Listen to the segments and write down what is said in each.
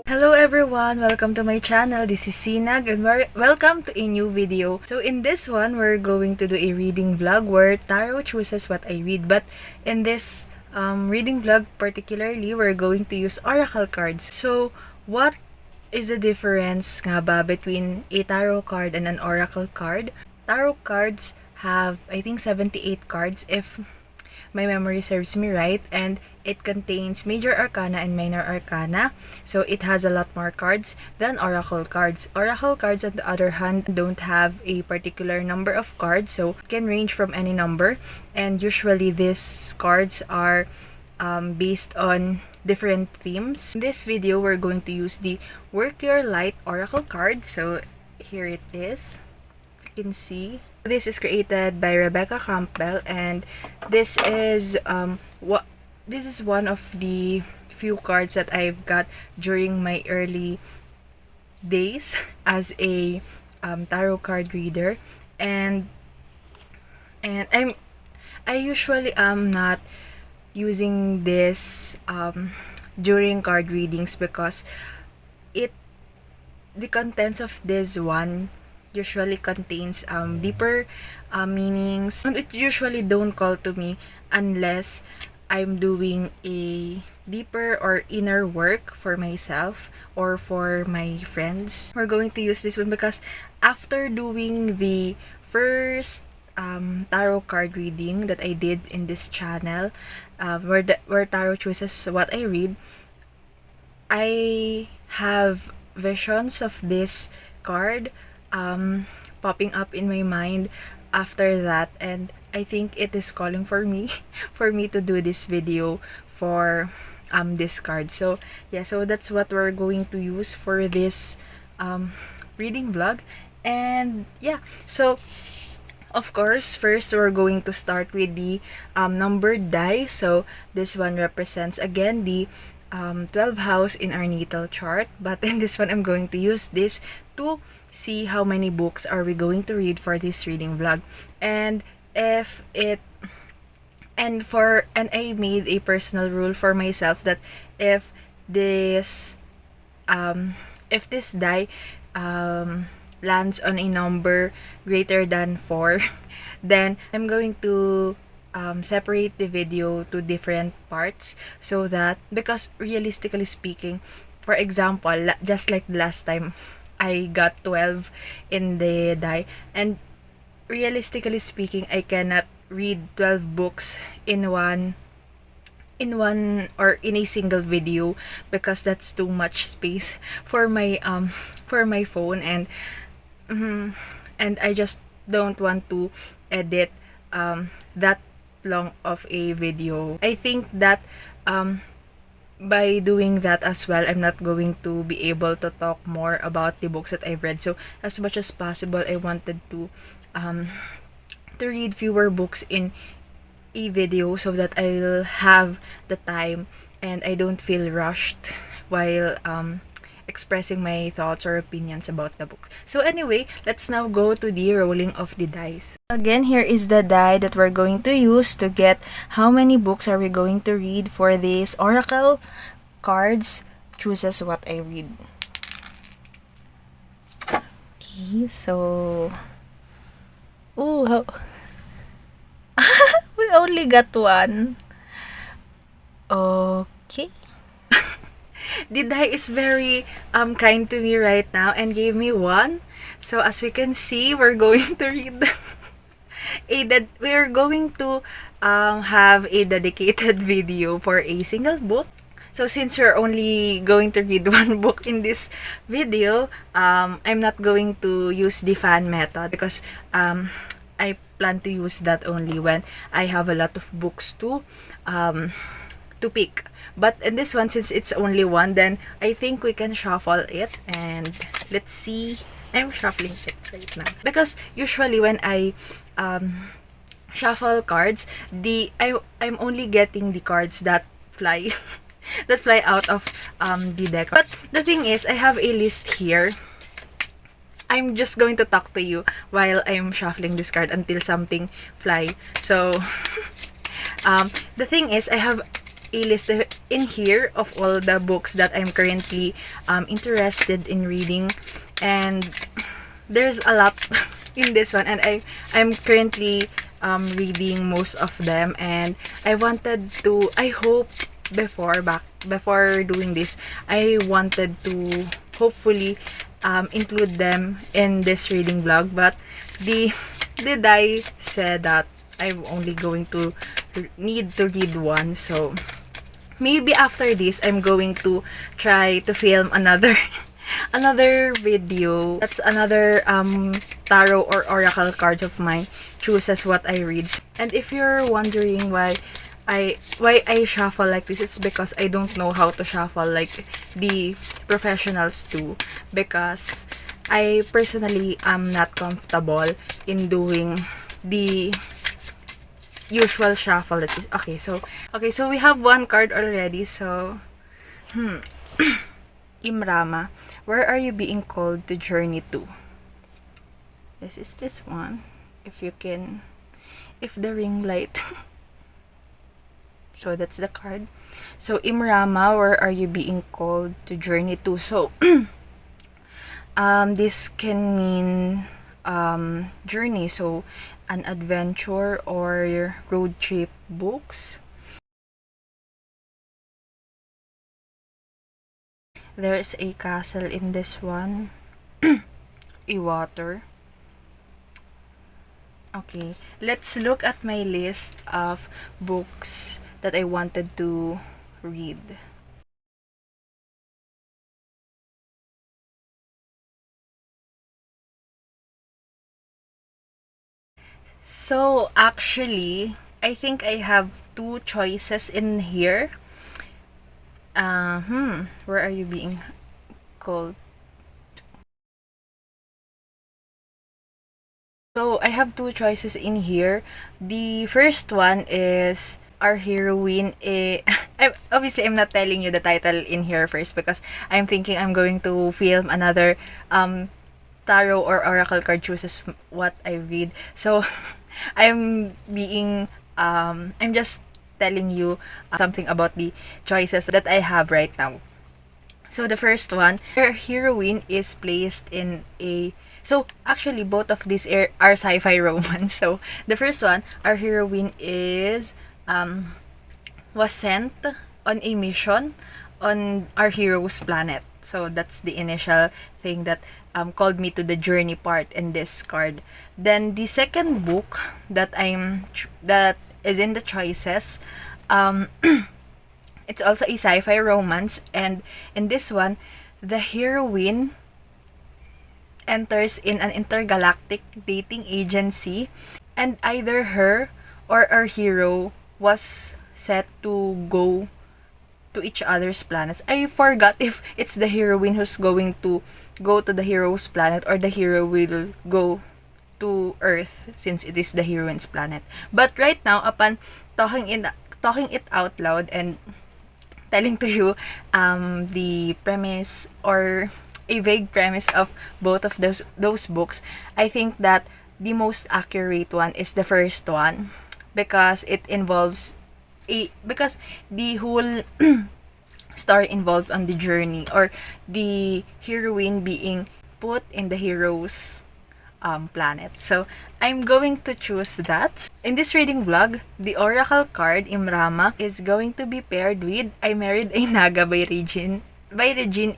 Hello everyone! Welcome to my channel. This is Sinag and welcome to a new video. So in this one, we're going to do a reading vlog where Tarot chooses what I read. But in this reading vlog particularly, we're going to use oracle cards. So what is the difference nga ba between a tarot card and an oracle card? Tarot cards have, I think, 78 cards if my memory serves me right, and it contains major arcana and minor arcana, so it has a lot more cards than oracle cards. Oracle cards, on the other hand, don't have a particular number of cards, so it can range from any number, and usually these cards are based on different themes. In this video, we're going to use the Work Your Light oracle card. So here it is. You can see this is created by Rebecca Campbell, and this is one of the few cards that I've got during my early days as a tarot card reader, and I usually am not using this during card readings because the contents of this one usually contains deeper meanings, and it usually don't call to me unless I'm doing a deeper or inner work for myself or for my friends. We're going to use this one because after doing the first tarot card reading that I did in this channel, where tarot chooses what I read, I have visions of this card popping up in my mind after that, and I think it is calling for me to do this video for this card. So yeah, so that's what we're going to use for this reading vlog. And yeah, so of course, first we're going to start with the numbered die. So this one represents again the 12th house in our natal chart, but in this one I'm going to use this to see how many books are we going to read for this reading vlog. And I made a personal rule for myself that if this die lands on a number greater than 4, then I'm going to separate the video to different parts, so that, because realistically speaking, for example, just like last time, I got 12 in the die, and realistically speaking, I cannot read 12 books in one or in a single video because that's too much space for my phone, and I just don't want to edit that long of a video. I think that by doing that as well, I'm not going to be able to talk more about the books that I've read. So as much as possible, I wanted to read fewer books in a video so that I'll have the time and I don't feel rushed while expressing my thoughts or opinions about the book. So anyway, let's now go to the rolling of the dice. Again, here is the die that we're going to use to get how many books are we going to read for this oracle cards chooses what I read. Okay, so how we only got one. Okay. The die is very kind to me right now and gave me 1. So as we can see, we're going to read we're going to have a dedicated video for a single book. So since we're only going to read one book in this video, I'm not going to use the fan method because I plan to use that only when I have a lot of books to pick. But in this one, since it's only one, then I think we can shuffle it, and let's see. I'm shuffling it right now because usually when I shuffle cards, I'm only getting the cards that fly that fly out of the deck. But the thing is, I have a list here. I'm just going to talk to you while I'm shuffling this card until something fly. So The thing is, I have a list in here of all the books that I'm currently interested in reading, and there's a lot in this one, and I'm currently reading most of them, and I hope before doing this, I wanted to hopefully include them in this reading vlog, but the die said that I'm only going to need to read one. So maybe after this, I'm going to try to film another another video. That's another tarot or oracle cards of mine chooses what I read. And if you're wondering why I shuffle like this, it's because I don't know how to shuffle like the professionals do, because I personally am not comfortable in doing the usual shuffle that is okay. So we have one card already. So Imrama, where are you being called to journey to? This is this one. If the ring light. So that's the card. So Imrama, where are you being called to journey to? So this can mean journey, so an adventure or road trip books. There's a castle in this one. A water. Okay, let's look at my list of books that I wanted to read. So actually, I think I have two choices in here. Where are you being called? So I have two choices in here. The first one is our heroine. Obviously, I'm not telling you the title in here first because I'm thinking I'm going to film another tarot or oracle card chooses what I read. So I'm just telling you something about the choices that I have right now. So the first one, her heroine is placed in a... So actually both of these are sci-fi romance. So the first one, our heroine is was sent on a mission on our hero's planet. So that's the initial thing that called me to the journey part in this card. Then the second book that that is in the choices, it's also a sci-fi romance, and in this one, the heroine enters in an intergalactic dating agency, and either her or our hero was set to go to each other's planets. I forgot if it's the heroine who's going to go to the hero's planet or the hero will go to Earth since it is the heroine's planet. But right now, upon talking it out loud and telling to you the premise or a vague premise of both of those books, I think that the most accurate one is the first one, because it involves because the whole story involved on the journey, or the heroine being put in the hero's planet. So I'm going to choose that. In this reading vlog, the oracle card Imrama is going to be paired with I Married a Naga by Regine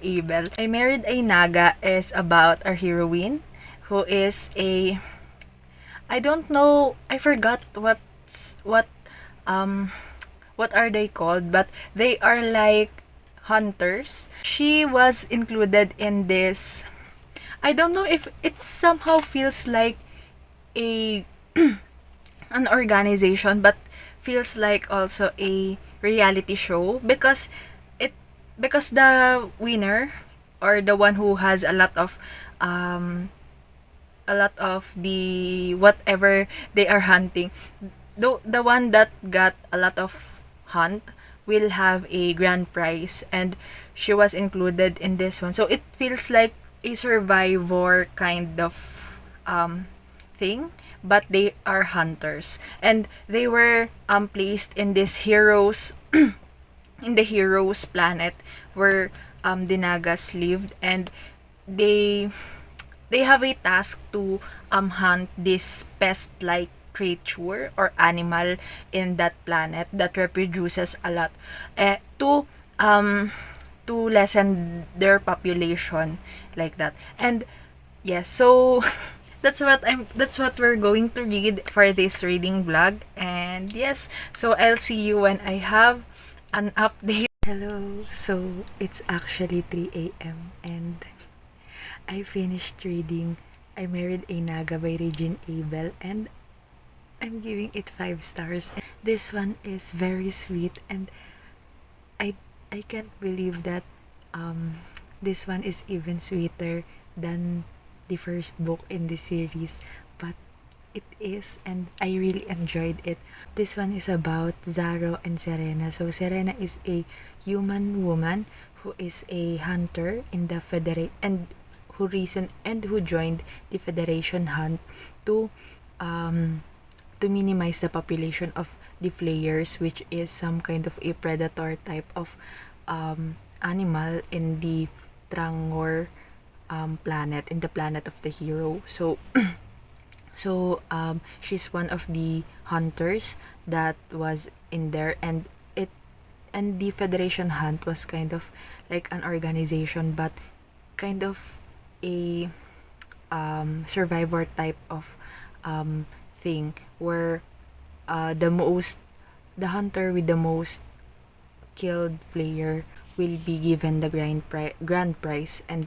Abel. I Married a Naga is about our heroine who is a... I don't know, I forgot what are they called, but they are like hunters. She was included in this... I don't know if it somehow feels like a an organization, but feels like also a reality show, because the winner, or the one who has a lot of the whatever they are hunting, the one that got a lot of hunt will have a grand prize, and she was included in this one. So it feels like a survivor kind of thing, but they are hunters, and they were placed in this heroes in the heroes planet where the Nagas lived, and they they have a task to hunt this pest-like creature or animal in that planet that reproduces a lot, to lessen their population, like that. And yes, so that's what we're going to read for this reading vlog. And yes, so I'll see you when I have an update. Hello. So it's actually 3 a.m. and I finished reading I Married a Naga by Regine Abel, and I'm giving it 5 stars. This one is very sweet, and I I can't believe that this one is even sweeter than the first book in the series, but it is, and I really enjoyed it. This one is about Zaro and Serena. So Serena is a human woman who is a hunter in the who joined the Federation hunt to to minimize the population of the flayers, which is some kind of a predator type of animal in the Trangor planet, in the planet of the hero. So she's one of the hunters that was in there, and the Federation hunt was kind of like an organization, but kind of a survivor type of thing, where the hunter with the most killed player will be given the grand prize. And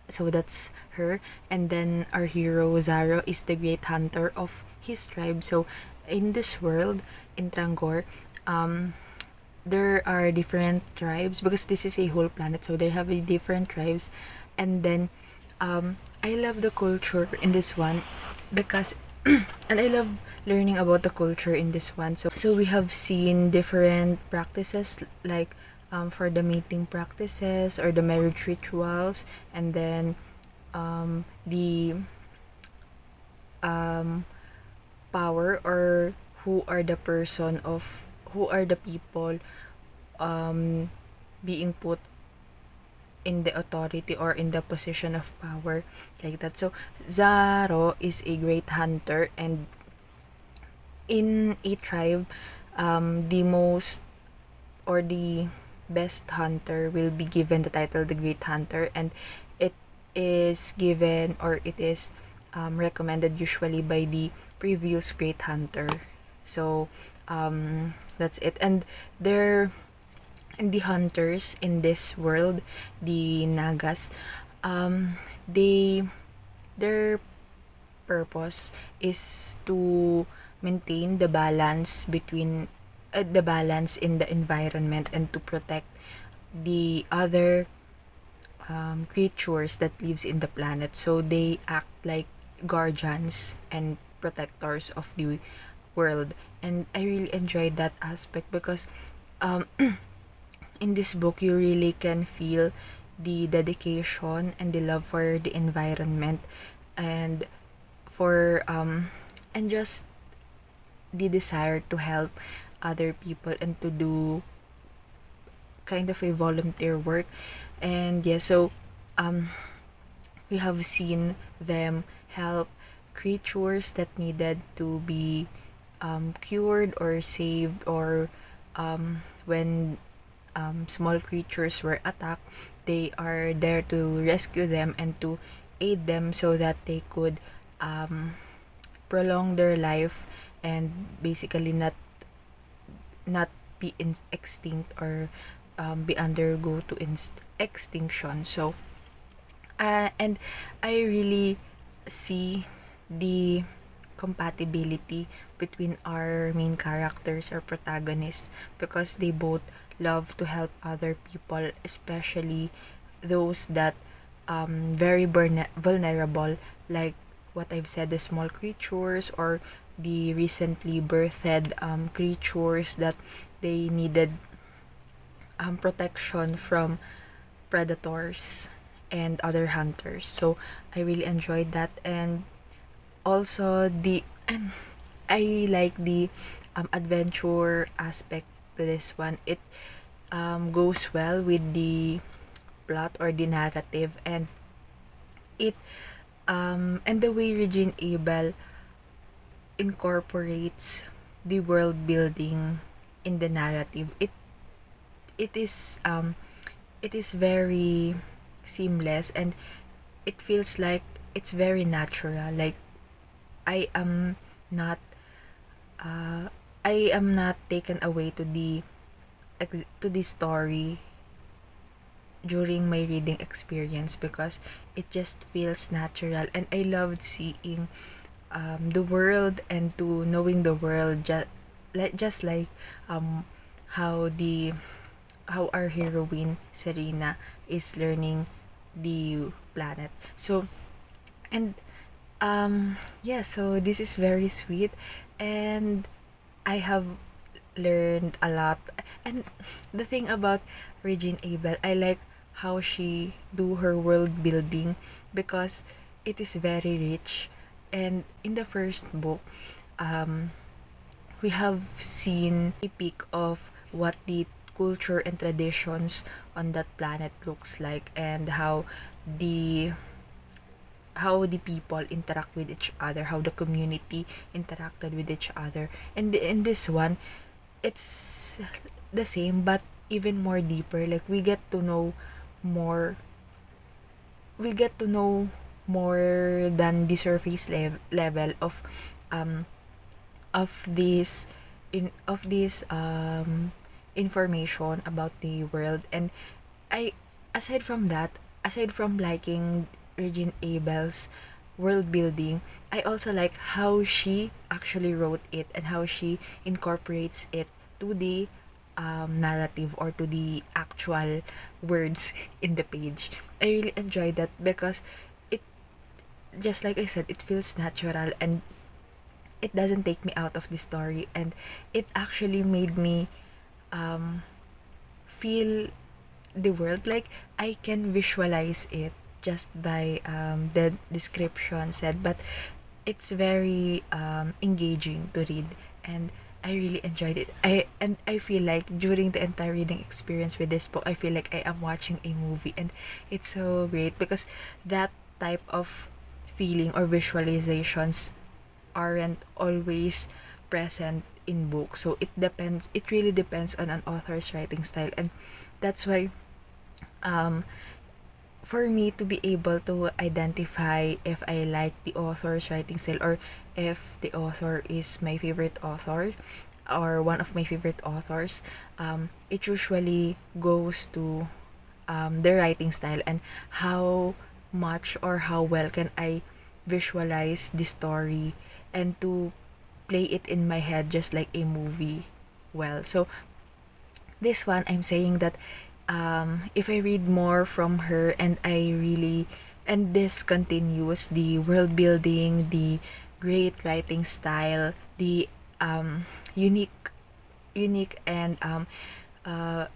so that's her. And then our hero Zaro is the great hunter of his tribe. So in this world, in Trangor, there are different tribes, because this is a whole planet, so they have a different tribes. And then I love the culture in this one, because and I love learning about the culture in this one. So we have seen different practices, like for the mating practices or the marriage rituals, and then the power, or who are the people being put in the authority or in the position of power, like that. So Zaro is a great hunter, and in a tribe, the most or the best hunter will be given the title the great hunter, and it is given, or it is recommended usually by the previous great hunter. So that's it. And the hunters in this world, the Nagas, their purpose is to maintain the balance between the balance in the environment, and to protect the other creatures that lives in the planet. So they act like guardians and protectors of the world. And I really enjoyed that aspect, because in this book you really can feel the dedication and the love for the environment, and for and just the desire to help other people, and to do kind of a volunteer work. And yeah, so we have seen them help creatures that needed to be cured or saved, or when small creatures were attacked, they are there to rescue them and to aid them, so that they could prolong their life, and basically not be extinct, or be undergo to extinction. So and I really see the compatibility between our main characters or protagonists, because they both love to help other people, especially those that very vulnerable, like what I've said, the small creatures, or the recently birthed creatures that they needed protection from predators and other hunters. So I really enjoyed that. And also and I like the adventure aspect to this one. It goes well with the plot or the narrative, and it and the way Regine Abel incorporates the world building in the narrative. It is it is very seamless, and it feels like it's very natural. Like I am not I am not taken away to the story during my reading experience, because it just feels natural, and I loved seeing the world and to knowing the world, just like um how the how our heroine Serena is learning the planet. So and yeah, so this is very sweet, and I have learned a lot. And the thing about Regine Abel, I like how she do her world building, because it is very rich. And in the first book, um we have seen a peek of what the culture and traditions on that planet looks like, and the how the people interact with each other, how the community interacted with each other. And in this one, it's the same but even more deeper. Like more we get to know more than the surface level um of this information about the world. And I aside from that, aside from liking Regine Abel's world building, I also like how she actually wrote it and how she incorporates it to the narrative or to the actual words in the page. I really enjoyed that because it, just like I said, it feels natural, and it doesn't take me out of the story, and it actually made me feel the world. Like I can visualize it just by the description said, but it's very engaging to read, and I really enjoyed it. I feel like during the entire reading experience with this book, I feel like I am watching a movie, and it's so great because that type of feeling or visualizations aren't always present in books. So it really depends on an author's writing style, and that's why um for me to be able to identify if I like the author's writing style, or if the author is my favorite author or one of my favorite authors, it usually goes to the writing style, and how much or how well can I visualize the story and to play it in my head just like a movie well. So this one, I'm saying that if I read more from her, and this continues the world building, the great writing style, the unique and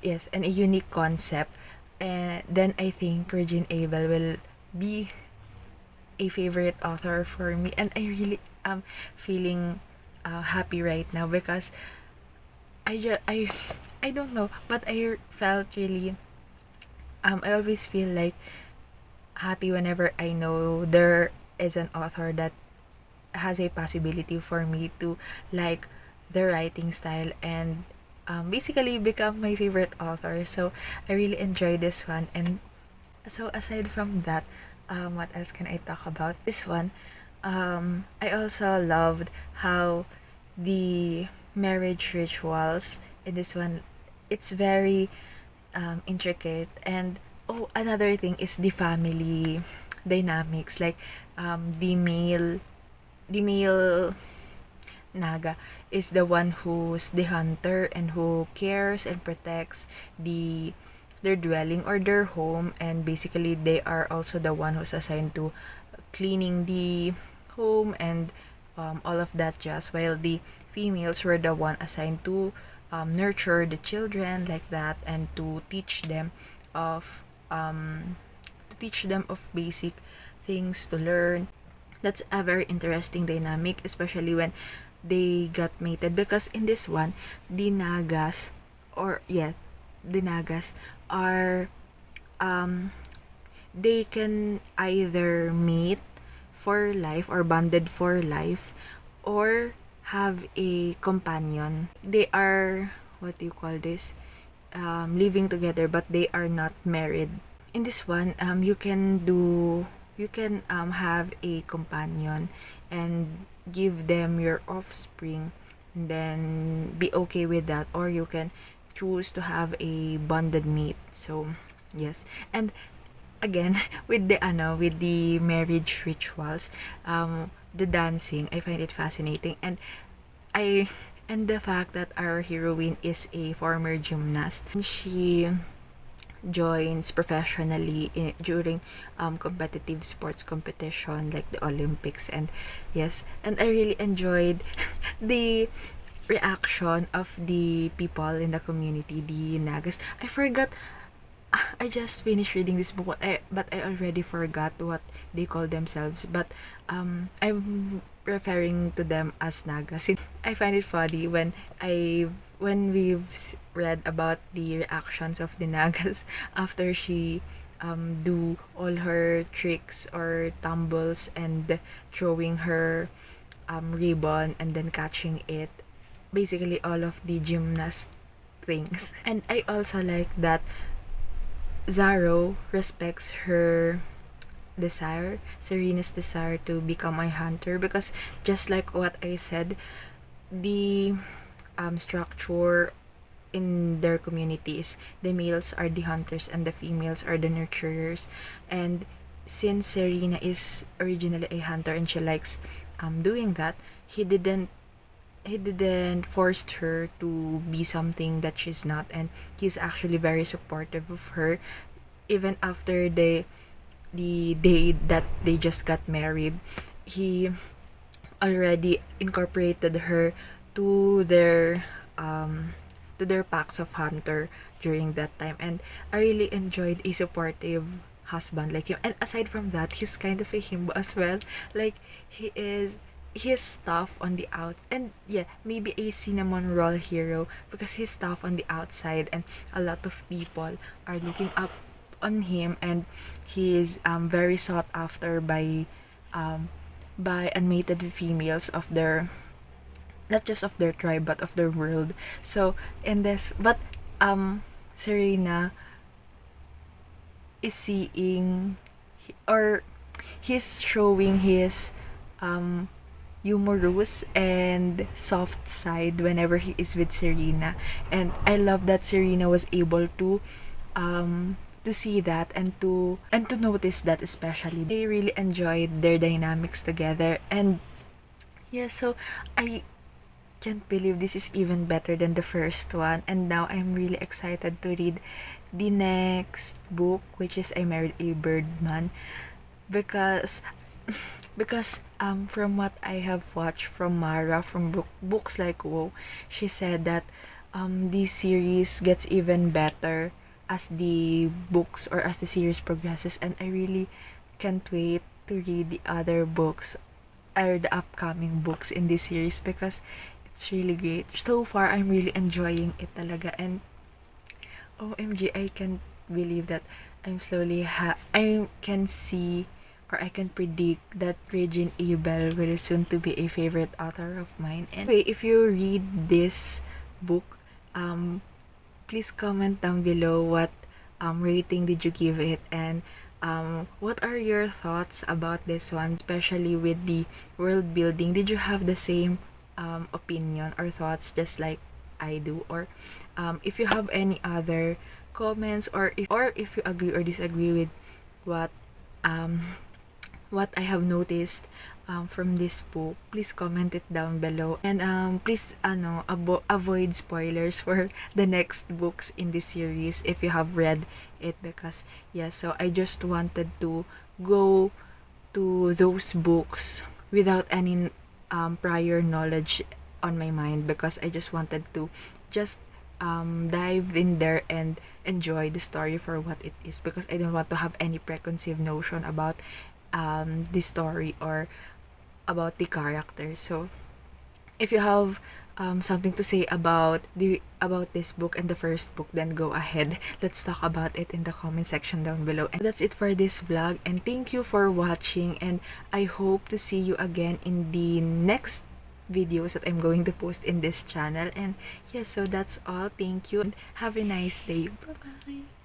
yes, and a unique concept, and then I think Regine Abel will be a favorite author for me, and I really am feeling happy right now because I don't know, but I felt really I always feel like happy whenever I know there is an author that has a possibility for me to like the writing style and basically become my favorite author. So I really enjoy this one. And so aside from that, what else can I talk about? This one, I also loved how the marriage rituals in this one, it's very intricate. And oh, another thing is the family dynamics. Like the male Naga is the one who's the hunter and who cares and protects their dwelling or their home, and basically they are also the one who's assigned to cleaning the home and all of that jazz, while the females were the one assigned to nurture the children like that, and to teach them of basic things to learn. That's a very interesting dynamic, especially when they got mated, because in this one, the Nagas, or yeah, the Nagas are they can either mate for life or bonded for life, or have a companion. They are, what do you call this, living together, but they are not married. In this one, you can have a companion and give them your offspring, and then be okay with that, or you can choose to have a bonded mate. So yes. And again, with the marriage rituals, the dancing, I find it fascinating. I and the fact that our heroine is a former gymnast, and she joins professionally during competitive sports competition like the Olympics. And yes, and I really enjoyed the reaction of the people in the community, the Nagas. I just finished reading this book, but I already forgot what they call themselves. But I'm referring to them as Nagas. I find it funny when we've read about the reactions of the Nagas after she do all her tricks or tumbles and throwing her ribbon and then catching it. Basically all of the gymnast things. And I also like that Zaro respects her desire, Serena's desire to become a hunter, because just like what I said, the structure in their communities, the males are the hunters and the females are the nurturers. And since Serena is originally a hunter and she likes doing that, he didn't force her to be something that she's not, and he's actually very supportive of her even after the day that they just got married. He already incorporated her to their packs of hunter during that time, and I really enjoyed a supportive husband like him. And aside from that, he's kind of a himbo as well. Like he is tough on the out, and yeah, maybe a cinnamon roll hero because he's tough on the outside and a lot of people are looking up on him, and he is very sought after by unmated females of their, not just of their tribe but of their world. So in this, but Serena is seeing, or he's showing his humorous and soft side whenever he is with Serena. And I love that Serena was able to see that and to notice that. Especially I really enjoyed their dynamics together. And yeah, so I can't believe this is even better than the first one, and now I'm really excited to read the next book, which is I Married a Birdman, because from what I have watched from Mara from books like Wow, she said that the series gets even better as the books or as the series progresses, and I really can't wait to read the other books or the upcoming books in this series because it's really great. So far, I'm really enjoying it talaga, and OMG, I can't believe that I can see, or I can predict that Regine Abel will soon to be a favorite author of mine. Anyway, if you read this book, please comment down below what rating did you give it, and what are your thoughts about this one, especially with the world building. Did you have the same opinion or thoughts just like I do? Or if you have any other comments, or if you agree or disagree with what what I have noticed from this book, please comment it down below. And please avoid spoilers for the next books in this series if you have read it, because yeah, so I just wanted to go to those books without any prior knowledge on my mind, because I just wanted to just dive in there and enjoy the story for what it is, because I don't want to have any preconceived notion about the story or about the characters. So if you have something to say about this book and the first book, then go ahead. Let's talk about it in the comment section down below. And that's it for this vlog, and thank you for watching, and I hope to see you again in the next videos that I'm going to post in this channel. And yes, so that's all. Thank you and have a nice day. Bye bye.